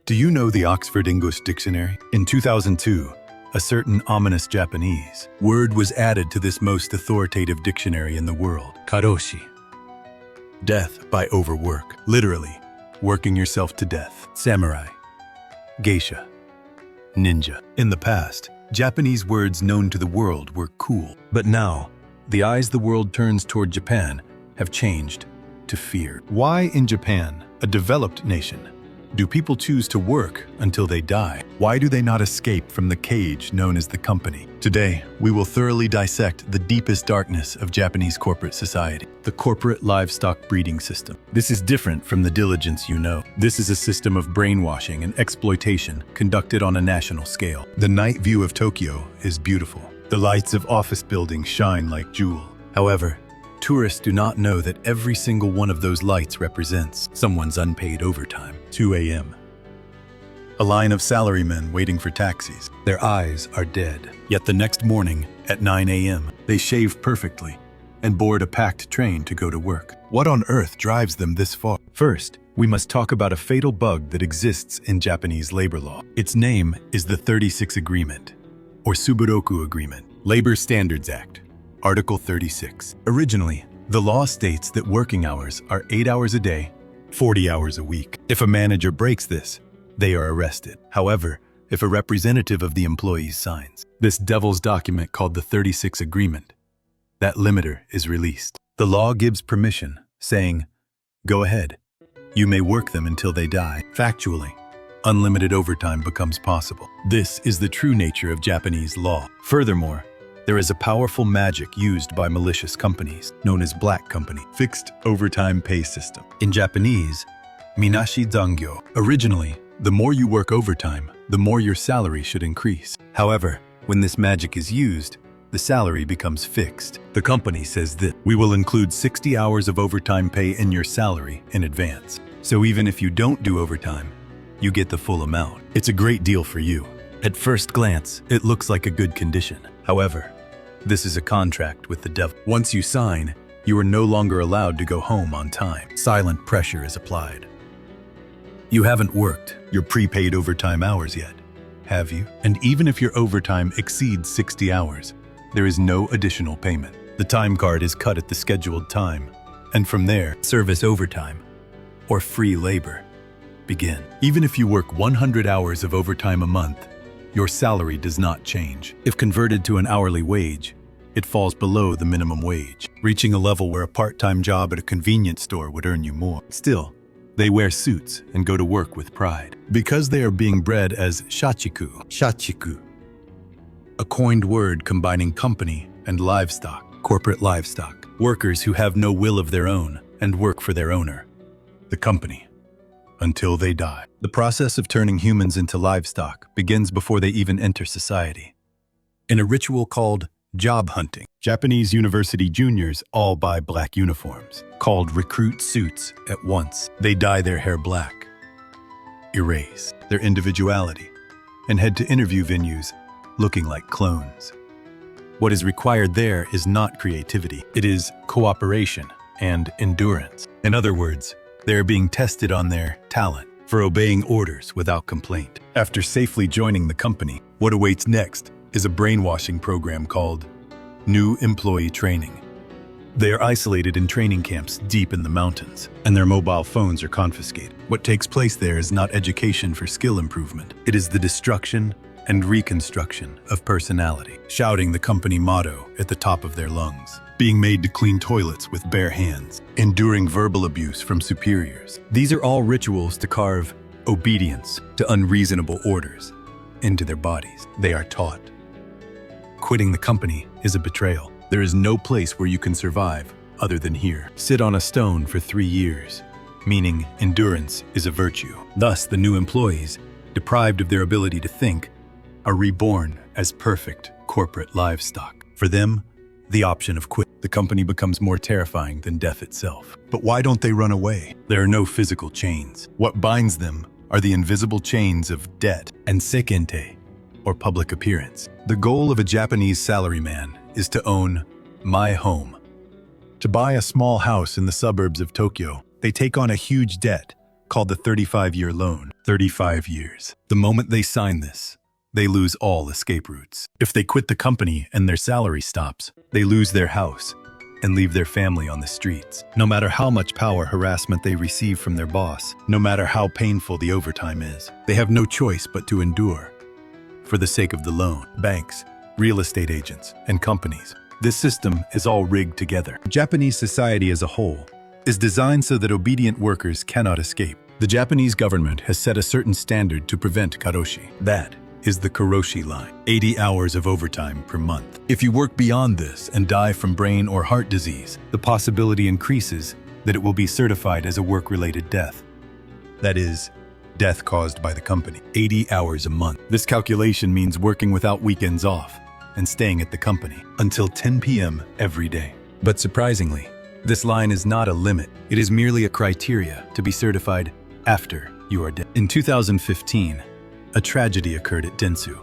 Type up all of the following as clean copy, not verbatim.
Do you know the Oxford English Dictionary? In 2002, a certain ominous Japanese word was added to this most authoritative dictionary in the world, Karoshi. Death by overwork, literally, working yourself to death. Samurai, geisha, ninja. In the past, Japanese words known to the world were cool. But now, the eyes the world turns toward Japan have changed to fear. Why in Japan, a developed nation, do people choose to work until they die? Why do they not escape from the cage known as the company? Today, we will thoroughly dissect the deepest darkness of Japanese corporate society, the corporate livestock breeding system. This is different from the diligence you know. This is a system of brainwashing and exploitation conducted on a national scale. The night view of Tokyo is beautiful. The lights of office buildings shine like jewels. However, tourists do not know that every single one of those lights represents someone's unpaid overtime. 2 a.m. A line of salarymen waiting for taxis. Their eyes are dead. Yet the next morning, at 9 a.m., they shave perfectly and board a packed train to go to work. What on earth drives them this far? First, we must talk about a fatal bug that exists in Japanese labor law. Its name is the 36 Agreement, or Suburoku Agreement, Labor Standards Act. Article 36. Originally, the law states that working hours are 8 hours a day, 40 hours a week. If a manager breaks this, they are arrested. However, if a representative of the employees signs this devil's document called the 36 Agreement, that limiter is released. The law gives permission, saying, go ahead, you may work them until they die. Factually, unlimited overtime becomes possible. This is the true nature of Japanese law. Furthermore, there is a powerful magic used by malicious companies, known as black company, fixed overtime pay system. In Japanese, Minashi Zangyo. Originally, the more you work overtime, the more your salary should increase. However, when this magic is used, the salary becomes fixed. The company says that we will include 60 hours of overtime pay in your salary in advance. So even if you don't do overtime, you get the full amount. It's a great deal for you. At first glance, it looks like a good condition. However, this is a contract with the devil. Once you sign, you are no longer allowed to go home on time. Silent pressure is applied. You haven't worked your prepaid overtime hours yet, have you? And even if your overtime exceeds 60 hours, there is no additional payment. The time card is cut at the scheduled time, and from there, service overtime, or free labor, begin. Even if you work 100 hours of overtime a month, your salary does not change. If converted to an hourly wage, it falls below the minimum wage, reaching a level where a part-time job at a convenience store would earn you more. Still, they wear suits and go to work with pride, because they are being bred as Shachiku, a coined word combining company and livestock, corporate livestock, workers who have no will of their own and work for their owner, the company, until they die. The process of turning humans into livestock begins before they even enter society. In a ritual called job hunting, Japanese university juniors all buy black uniforms, called recruit suits, at once. They dye their hair black, erase their individuality, and head to interview venues looking like clones. What is required there is not creativity. It is cooperation and endurance. In other words, they are being tested on their talent for obeying orders without complaint. After safely joining the company, what awaits next is a brainwashing program called New Employee Training. They are isolated in training camps deep in the mountains, and their mobile phones are confiscated. What takes place there is not education for skill improvement. It is the destruction and reconstruction of personality, shouting the company motto at the top of their lungs, being made to clean toilets with bare hands, enduring verbal abuse from superiors. These are all rituals to carve obedience to unreasonable orders into their bodies. They are taught. Quitting the company is a betrayal. There is no place where you can survive other than here. Sit on a stone for 3 years, meaning endurance is a virtue. Thus, the new employees, deprived of their ability to think, are reborn as perfect corporate livestock. For them, the option of quit. The company becomes more terrifying than death itself. But why don't they run away? There are no physical chains. What binds them are the invisible chains of debt and sekente, or public appearance. The goal of a Japanese salaryman is to own my home. To buy a small house in the suburbs of Tokyo, they take on a huge debt called the 35-year loan. 35 years. The moment they sign this, they lose all escape routes. If they quit the company and their salary stops, they lose their house and leave their family on the streets. No matter how much power harassment they receive from their boss, no matter how painful the overtime is, they have no choice but to endure. For the sake of the loan, banks, real estate agents, and companies, this system is all rigged together. Japanese society as a whole is designed so that obedient workers cannot escape. The Japanese government has set a certain standard to prevent karoshi. That is the Karoshi line, 80 hours of overtime per month. If you work beyond this and die from brain or heart disease, the possibility increases that it will be certified as a work-related death. That is, death caused by the company. 80 hours a month. This calculation means working without weekends off and staying at the company until 10 p.m. every day. But surprisingly, this line is not a limit. It is merely a criteria to be certified after you are dead. In 2015, a tragedy occurred at Dentsu,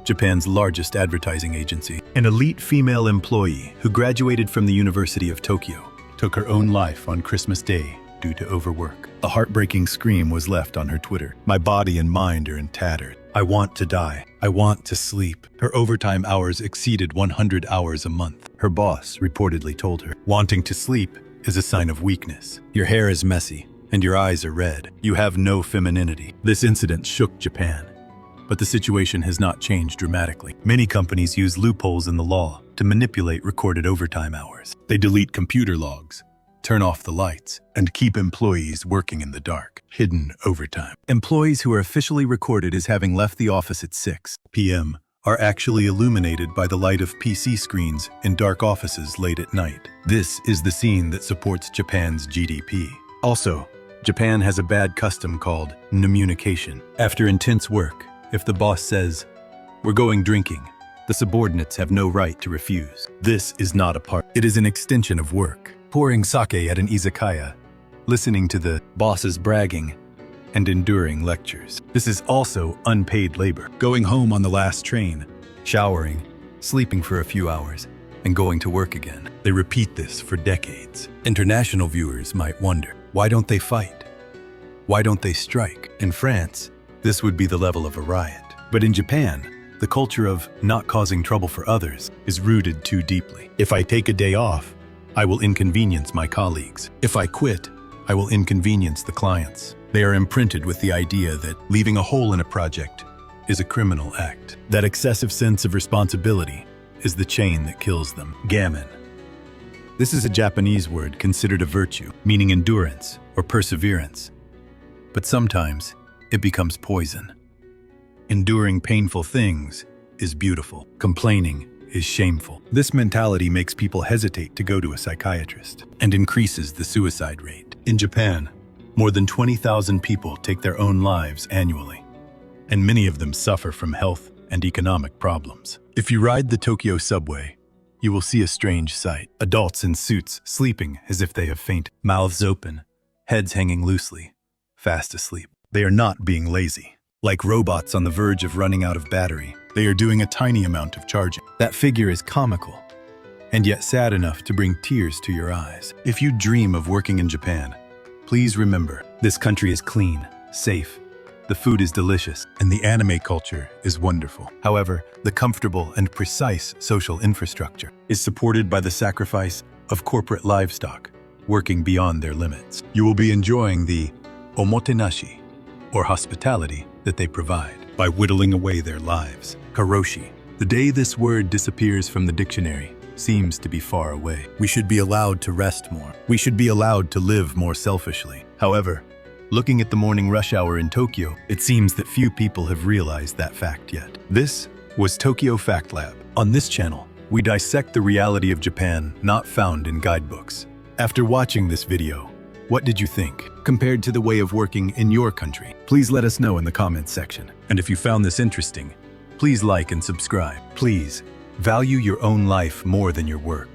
Japan's largest advertising agency. An elite female employee who graduated from the University of Tokyo took her own life on Christmas Day due to overwork. A heartbreaking scream was left on her Twitter. "My body and mind are in tatters. I want to die. I want to sleep." Her overtime hours exceeded 100 hours a month. Her boss reportedly told her, "Wanting to sleep is a sign of weakness. Your hair is messy and your eyes are red. You have no femininity." This incident shook Japan, but the situation has not changed dramatically. Many companies use loopholes in the law to manipulate recorded overtime hours. They delete computer logs, turn off the lights, and keep employees working in the dark. Hidden overtime. Employees who are officially recorded as having left the office at 6 p.m. are actually illuminated by the light of PC screens in dark offices late at night. This is the scene that supports Japan's GDP. Also, Japan has a bad custom called communication. After intense work, if the boss says, "We're going drinking," the subordinates have no right to refuse. This is not a part. It is an extension of work. Pouring sake at an izakaya, listening to the boss's bragging, and enduring lectures. This is also unpaid labor. Going home on the last train, showering, sleeping for a few hours, and going to work again. They repeat this for decades. International viewers might wonder, why don't they fight? Why don't they strike? In France, this would be the level of a riot. But in Japan, the culture of not causing trouble for others is rooted too deeply. If I take a day off, I will inconvenience my colleagues. If I quit, I will inconvenience the clients. They are imprinted with the idea that leaving a hole in a project is a criminal act. That excessive sense of responsibility is the chain that kills them. Gammon. This is a Japanese word considered a virtue, meaning endurance or perseverance. But sometimes it becomes poison. Enduring painful things is beautiful. Complaining is shameful. This mentality makes people hesitate to go to a psychiatrist and increases the suicide rate. In Japan, more than 20,000 people take their own lives annually, and many of them suffer from health and economic problems. If you ride the Tokyo subway, you will see a strange sight. Adults in suits sleeping as if they have fainted, mouths open, heads hanging loosely, fast asleep. They are not being lazy. Like robots on the verge of running out of battery, they are doing a tiny amount of charging. That figure is comical, and yet sad enough to bring tears to your eyes. If you dream of working in Japan, please remember, this country is clean, safe, the food is delicious, and the anime culture is wonderful. However, the comfortable and precise social infrastructure is supported by the sacrifice of corporate livestock, working beyond their limits. You will be enjoying the omotenashi, or hospitality, that they provide by whittling away their lives. Karoshi. The day this word disappears from the dictionary seems to be far away. We should be allowed to rest more. We should be allowed to live more selfishly. However, looking at the morning rush hour in Tokyo, it seems that few people have realized that fact yet. This was Tokyo Fact Lab. On this channel, we dissect the reality of Japan not found in guidebooks. After watching this video, what did you think compared to the way of working in your country? Please let us know in the comments section. And if you found this interesting, please like and subscribe. Please value your own life more than your work.